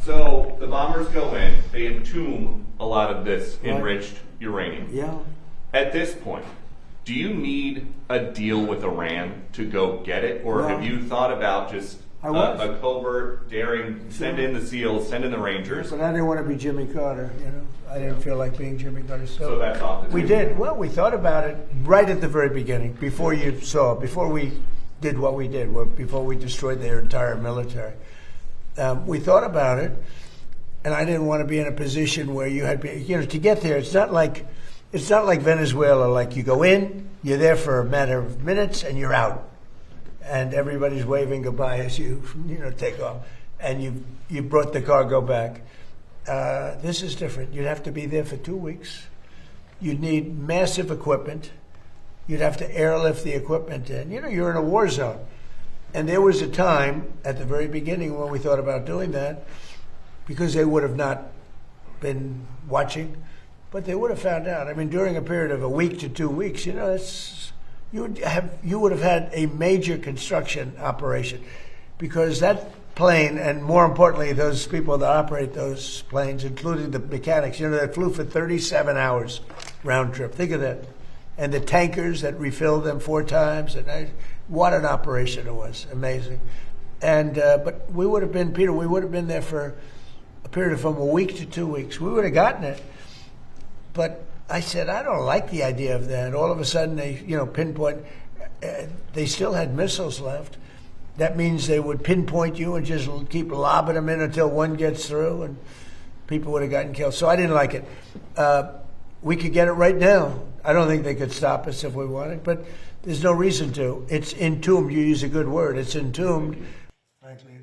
So the bombers go in, they entomb a lot of this enriched uranium. Yeah. At this point, do you need a deal with Iran to go get it? Or have you thought about just a covert, daring, send in the SEALs, send in the Rangers? But I didn't want to be Jimmy Carter, you know. I didn't feel like being Jimmy Carter. So that's off the table. We did. Well, we thought about it right at the very beginning, before we did what we did, before we destroyed their entire military. We thought about it, and I didn't want to be in a position where you had, to get there. It's not like Venezuela. Like you go in, you're there for a matter of minutes, and you're out, and everybody's waving goodbye as you take off, and you brought the cargo back. This is different. You'd have to be there for 2 weeks. You'd need massive equipment. You'd have to airlift the equipment in. You're in a war zone. And there was a time at the very beginning when we thought about doing that, because they would have not been watching, but they would have found out. I mean, during a period of a week to 2 weeks, you would have had a major construction operation, because that plane, and more importantly, those people that operate those planes, including the mechanics, they flew for 37 hours round trip. Think of that. And the tankers that refilled them 4 times, and what an operation it was. Amazing. And but we would have been, Peter, we would have been there for a period of from a week to 2 weeks. We would have gotten it. But I said, I don't like the idea of that. All of a sudden, they, pinpoint, they still had missiles left. That means they would pinpoint you and just keep lobbing them in until one gets through, and people would have gotten killed. So I didn't like it. We could get it right now. I don't think they could stop us if we wanted, but there's no reason to. It's entombed. You use a good word. It's entombed. Frankly,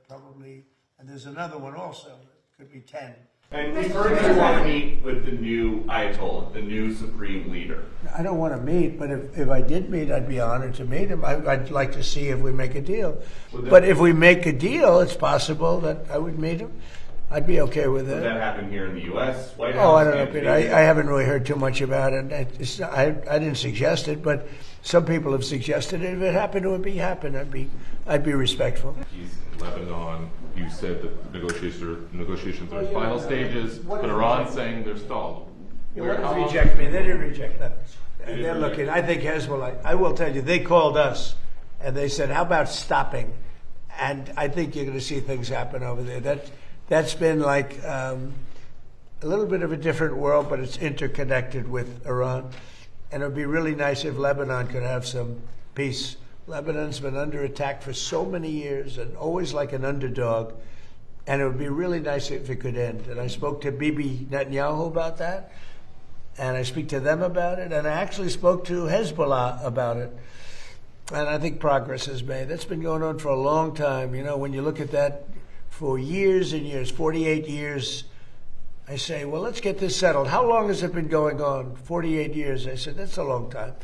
probably, and there's another one also. It could be 10. And we've heard that you want to meet with the new Ayatollah, the new supreme leader. I don't want to meet, but if I did meet, I'd be honored to meet him. I'd like to see if we make a deal. But if we make a deal, it's possible that I would meet him. I'd be okay with it. Would that happen here in the U.S., White House? Oh, I don't know, Peter. I haven't really heard too much about it. I didn't suggest it, but some people have suggested it. If it happened, it would happen. I'd be respectful. He's in Lebanon. You said that negotiations are in final stages, but Iran's saying they're stalled. They didn't reject me. They didn't reject that. They're looking. I think Hezbollah. I will tell you, they called us and they said, "How about stopping?" And I think you're going to see things happen over there. That's been like a little bit of a different world, but it's interconnected with Iran. And it would be really nice if Lebanon could have some peace. Lebanon's been under attack for so many years and always like an underdog. And it would be really nice if it could end. And I spoke to Bibi Netanyahu about that. And I speak to them about it. And I actually spoke to Hezbollah about it. And I think progress is made. That's been going on for a long time. When you look at that, for years and years, 48 years, I say, well, let's get this settled. How long has it been going on? 48 years. I said, that's a long time.